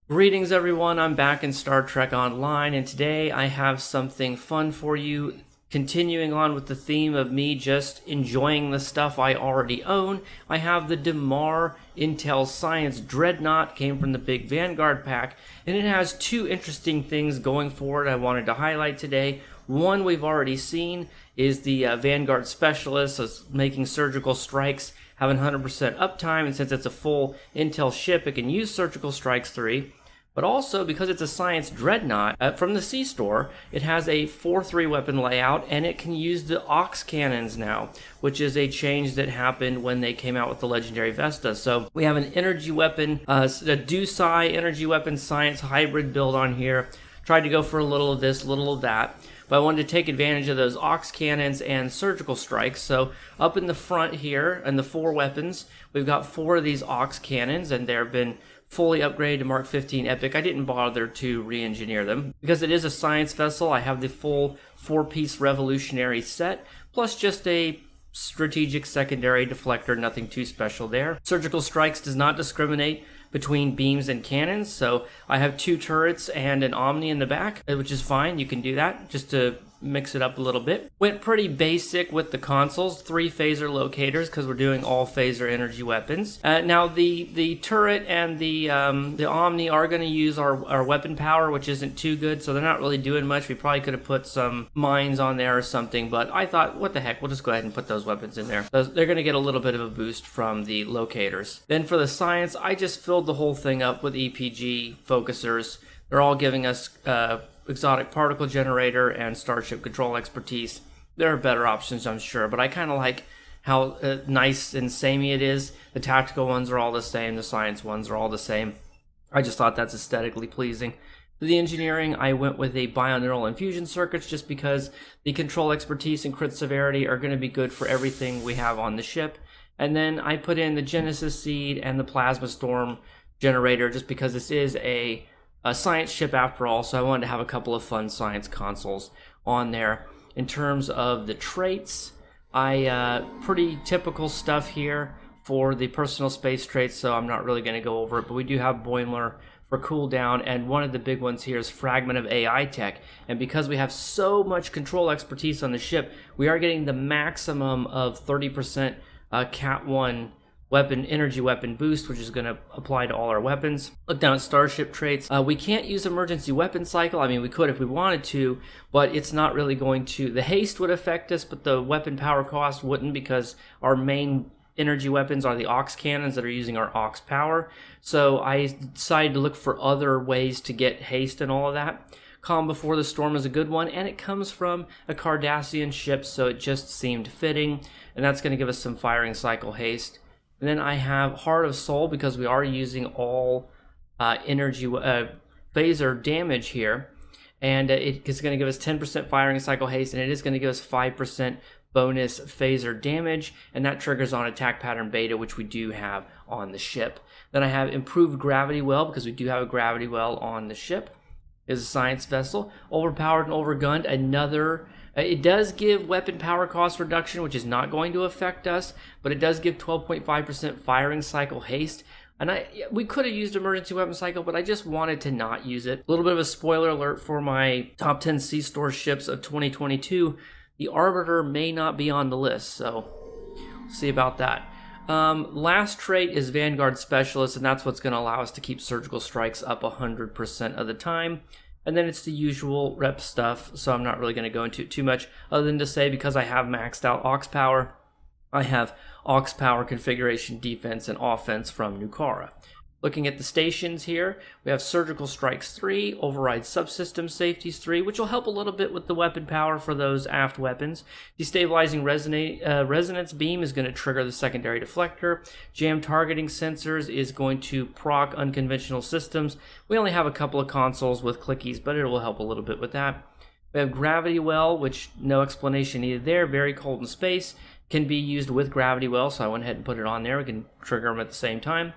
Greetings everyone, I'm back in Star Trek Online, and today I have something fun for you, continuing on with the theme of me just enjoying the stuff I already own. I have the Damar Intel Science Dreadnought, came from the big Vanguard pack, and it has two interesting things going for it I wanted to highlight today. One we've already seen is the Vanguard Specialist, so making surgical strikes, having 100% uptime, and since it's a full Intel ship, it can use Surgical Strikes 3. But also, because it's a Science Dreadnought, from the C-Store, it has a 4-3 weapon layout, and it can use the aux cannons now, which is a change that happened when they came out with the Legendary Vesta. So we have an energy weapon, a Dusai energy weapon Science hybrid build on here. Tried to go for a little of this, little of that. But I wanted to take advantage of those aux cannons and surgical strikes. So up in the front here, and the 4 weapons, we've got 4 of these aux cannons, and they've been fully upgraded to Mark 15 Epic. I didn't bother to re-engineer them. Because it is a science vessel, I have the full 4-piece revolutionary set, plus just a strategic secondary deflector, nothing too special there. Surgical Strikes does not discriminate between beams and cannons, so I have 2 turrets and an Omni in the back, which is fine. You can do that just to mix it up a little bit. Went pretty basic with the consoles, 3 phaser locators because we're doing all phaser energy weapons. Now the turret and the Omni are going to use our weapon power, which isn't too good, so they're not really doing much. We probably could have put some mines on there or something, but I thought, what the heck, we'll just go ahead and put those weapons in there. So they're going to get a little bit of a boost from the locators. Then for the science, I just filled the whole thing up with EPG focusers. They're all giving us exotic particle generator and starship control expertise. There are better options, I'm sure, but I kind of like how nice and samey it is. The tactical ones are all the same, the science ones are all the same. I just thought that's aesthetically pleasing. For the engineering, I went with a bioneural infusion circuits just because the control expertise and crit severity are going to be good for everything we have on the ship. And then I put in the Genesis Seed and the Plasma Storm generator just because this is a science ship after all, so I wanted to have a couple of fun science consoles on there. In terms of the traits, pretty typical stuff here for the personal space traits, so I'm not really going to go over it, but we do have Boimler for cooldown, and one of the big ones here is Fragment of AI Tech, and because we have so much control expertise on the ship, we are getting the maximum of 30% Cat 1 energy weapon boost, which is going to apply to all our weapons. Look down at starship traits. We can't use emergency weapon cycle. I mean, we could if we wanted to, but it's not really going to. The haste would affect us, but the weapon power cost wouldn't, because our main energy weapons are the aux cannons that are using our aux power. So I decided to look for other ways to get haste and all of that. Calm Before the Storm is a good one, and it comes from a Cardassian ship, so it just seemed fitting, and that's going to give us some firing cycle haste. And then I have Heart of Soul, because we are using all energy phaser damage here. And it is going to give us 10% firing cycle haste, and it is going to give us 5% bonus phaser damage. And that triggers on attack pattern beta, which we do have on the ship. Then I have Improved Gravity Well, because we do have a gravity well on the ship. Is a science vessel. Overpowered and Overgunned, another. It does give weapon power cost reduction, which is not going to affect us, but it does give 12.5% firing cycle haste. And we could have used emergency weapon cycle, but I just wanted to not use it. A little bit of a spoiler alert for my top 10 C-Store ships of 2022. The Arbiter may not be on the list, so we'll see about that. Last trait is Vanguard Specialist, and that's what's going to allow us to keep surgical strikes up 100% of the time. And then it's the usual rep stuff, so I'm not really going to go into it too much, other than to say, because I have maxed out aux power, I have aux power configuration, defense, and offense from Nukara. Looking at the stations here, we have Surgical Strikes 3, Override Subsystem Safeties 3, which will help a little bit with the weapon power for those aft weapons. Destabilizing Resonance Beam is going to trigger the secondary deflector. Jam Targeting Sensors is going to proc unconventional systems. We only have a couple of consoles with clickies, but it will help a little bit with that. We have Gravity Well, which no explanation needed there. Very cold in space. Can be used with Gravity Well, so I went ahead and put it on there. We can trigger them at the same time.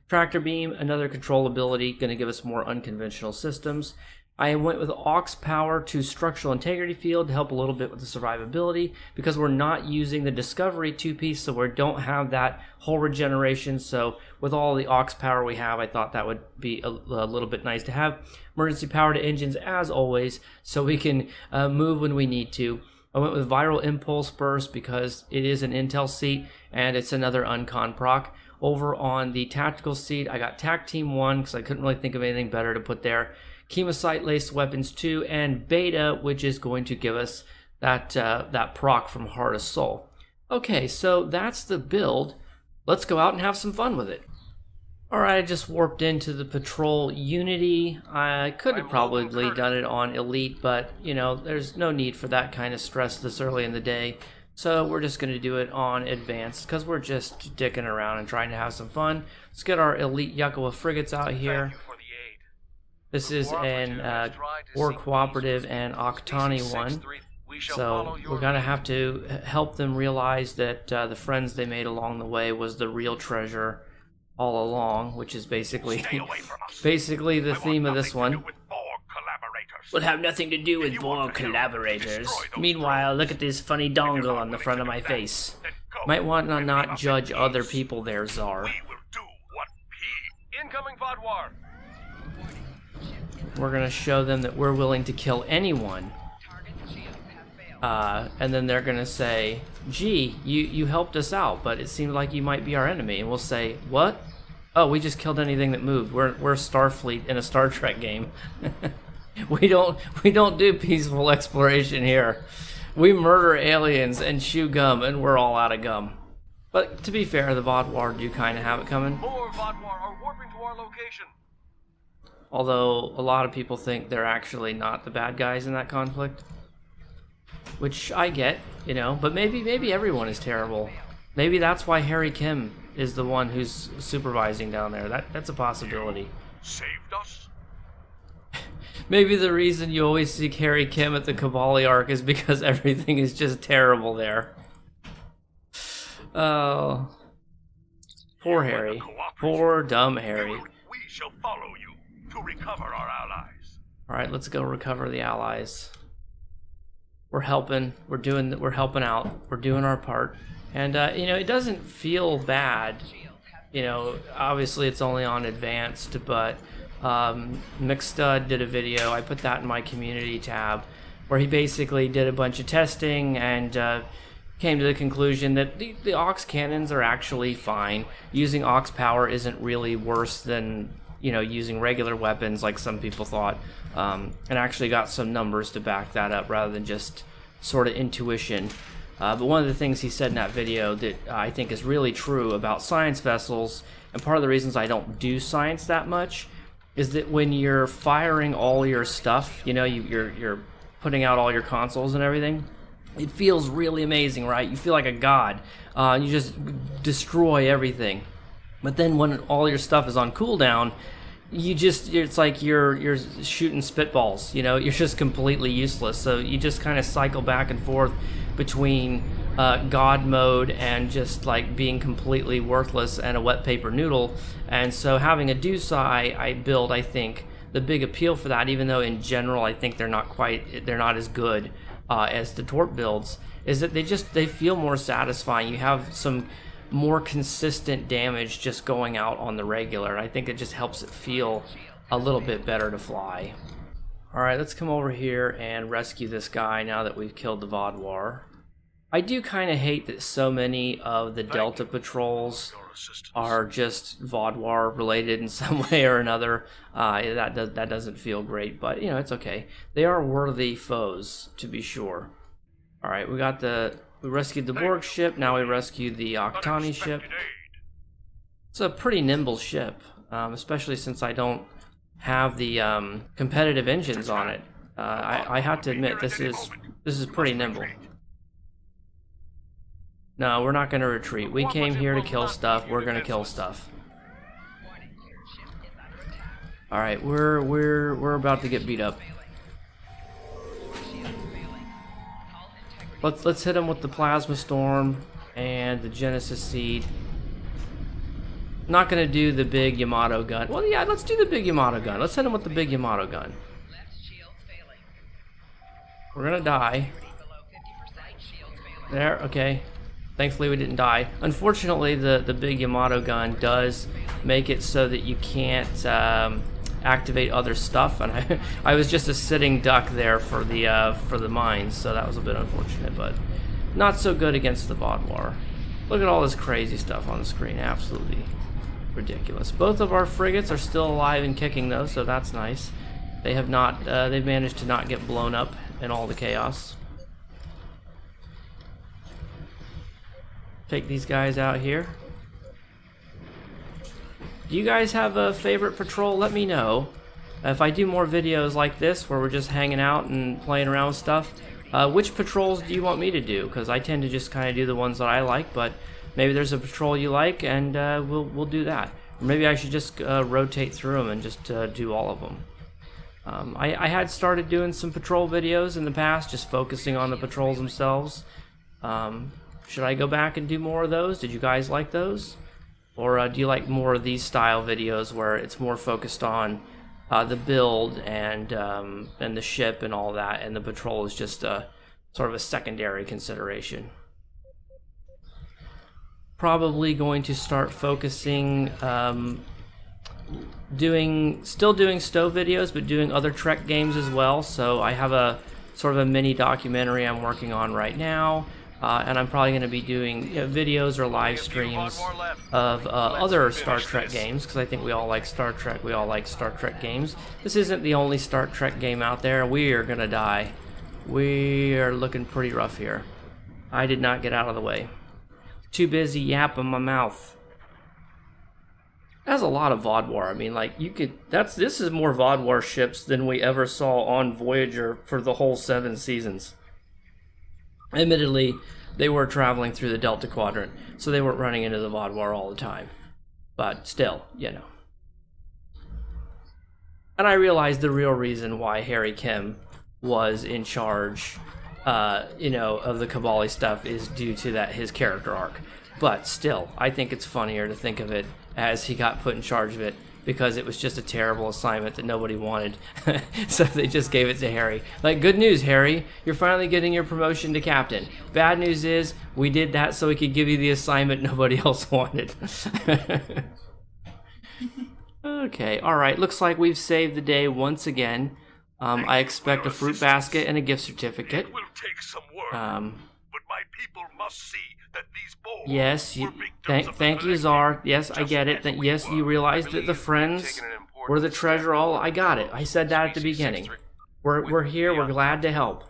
Tractor Beam, another control ability, going to give us more unconventional systems. I went with aux power to structural integrity field to help a little bit with the survivability, because we're not using the discovery 2-piece, so we don't have that whole regeneration. So with all the aux power we have, I thought that would be a little bit nice to have. Emergency power to engines as always, so we can move when we need to. I went with viral impulse burst because it is an intel seat and it's another uncon proc. Over on the tactical seat, I got tac team 1 because I couldn't really think of anything better to put there. Chemocyte laced weapons 2, and beta, which is going to give us that proc from Heart of Soul. Okay, so that's the build. Let's go out and have some fun with it. Alright, I just warped into the patrol Unity. I could have probably done it on Elite, but you know, there's no need for that kind of stress this early in the day. So we're just going to do it on Advanced because we're just dicking around and trying to have some fun. Let's get our Elite Yakuwa frigates out here. This is an War Cooperative and Octani one, so we're going to have to help them realize that the friends they made along the way was the real treasure all along, which is basically the theme of this one. Will have nothing to do with Borg collaborators. Meanwhile, look at this funny dongle on the front of my face. Might want to not judge other people there, Czar. Incoming Vodwar. We're going to show them that we're willing to kill anyone. And then they're going to say, gee, you helped us out, but it seemed like you might be our enemy. And we'll say, what? Oh, we just killed anything that moved. We're Starfleet in a Star Trek game. We don't do peaceful exploration here. We murder aliens and chew gum, and we're all out of gum. But to be fair, the Vodwar do kind of have it coming. More Vodwar are warping to our location. Although a lot of people think they're actually not the bad guys in that conflict, which I get, you know. But maybe everyone is terrible. Maybe that's why Harry Kim is the one who's supervising down there. That's a possibility. Saved us. Maybe the reason you always see Harry Kim at the Kabali arc is because everything is just terrible there. Oh, poor Harry. Poor dumb Harry. We shall follow you to recover our allies. All right, let's go recover the allies. We're helping. We're helping out. We're doing our part. And you know, it doesn't feel bad. You know, obviously it's only on Advanced, but McStud did a video. I put that in my community tab, where he basically did a bunch of testing and came to the conclusion that the aux cannons are actually fine. Using aux power isn't really worse than, you know, using regular weapons like some people thought, and actually got some numbers to back that up rather than just sort of intuition. But one of the things he said in that video that I think is really true about science vessels, and part of the reasons I don't do science that much, is that when you're firing all your stuff, you know, you're putting out all your consoles and everything, it feels really amazing, right? You feel like a god. You just destroy everything. But then when all your stuff is on cooldown, it's like you're shooting spitballs, you know, you're just completely useless. So you just kind of cycle back and forth between god mode and just like being completely worthless and a wet paper noodle. And so having a Dusai build, I think the big appeal for that, even though in general I think they're not as good as the Torp builds, is that they feel more satisfying. You have some more consistent damage just going out on the regular, and I think it just helps it feel a little bit better to fly. Alright, let's come over here and rescue this guy now that we've killed the Vodwar. I do kind of hate that so many of the Delta patrols are just Vodwar related in some way or another. That doesn't feel great, but you know, it's okay. They are worthy foes, to be sure. Alright, we rescued the Borg ship, now we rescued the Octani ship. It's a pretty nimble ship, especially since I don't have the competitive engines on it. I have to admit, this is pretty nimble. No, we're not going to retreat. We came here to kill stuff. We're going to kill stuff. All right, we're about to get beat up. Let's hit them with the plasma storm and the Genesis seed. Not going to do the big Yamato gun. Well, yeah, let's do the big Yamato gun. Let's hit them with the big Yamato gun. We're gonna die. There, okay. Thankfully we didn't die. Unfortunately, the big Yamato gun does make it so that you can't activate other stuff, and I was just a sitting duck there for the mines, so that was a bit unfortunate, but not so good against the Vaudouar. Look at all this crazy stuff on the screen, absolutely ridiculous. Both of our frigates are still alive and kicking though, so that's nice. They have not, they've managed to not get blown up in all the chaos. Take these guys out here. Do you guys have a favorite patrol? Let me know. If I do more videos like this where we're just hanging out and playing around with stuff, which patrols do you want me to do? Because I tend to just kind of do the ones that I like, but maybe there's a patrol you like, and we'll do that. Or maybe I should just rotate through them and just do all of them. I had started doing some patrol videos in the past, just focusing on the patrols themselves. Should I go back and do more of those? Did you guys like those? Or do you like more of these style videos where it's more focused on the build and the ship and all that, and the patrol is just sort of a secondary consideration? Probably going to start focusing, still doing Stove videos, but doing other Trek games as well. So I have a sort of a mini documentary I'm working on right now. And I'm probably going to be doing videos or live streams of other Star Trek games, because I think we all like Star Trek. We all like Star Trek games. This isn't the only Star Trek game out there. We are going to die. We are looking pretty rough here. I did not get out of the way. Too busy yapping my mouth. That's a lot of Vaudouar. I mean, like, you could... This is more Vaudouar ships than we ever saw on Voyager for the whole 7 seasons. Admittedly, they were traveling through the Delta Quadrant, so they weren't running into the Vaudouar all the time. But still, you know. And I realized the real reason why Harry Kim was in charge, of the Kabali stuff is due to his character arc. But still, I think it's funnier to think of it as he got put in charge of it because it was just a terrible assignment that nobody wanted. So they just gave it to Harry. Like, good news, Harry, you're finally getting your promotion to captain. Bad news is, we did that so we could give you the assignment nobody else wanted. Okay, alright, looks like we've saved the day once again. I expect a fruit basket and a gift certificate. It will take some work, but my people must see that these boys Yes, were victims of the thank you, collective, Czar. Yes, I just get it. as we Yes, were. you realize I that the believe friends taking an important were the treasure step all. I got it. forward I said that at the species beginning. history. We're here. We're glad to help.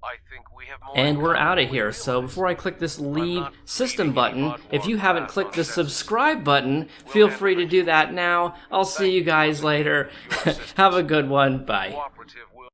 I think we have more And in we're common out than of we here. So realize. before I click this I'm leave not system leaving any button, if Vaudouar you haven't class clicked the on Sentinel. subscribe button, feel free to do that now. I'll see you guys later. Have a good one. Bye. Cooperative will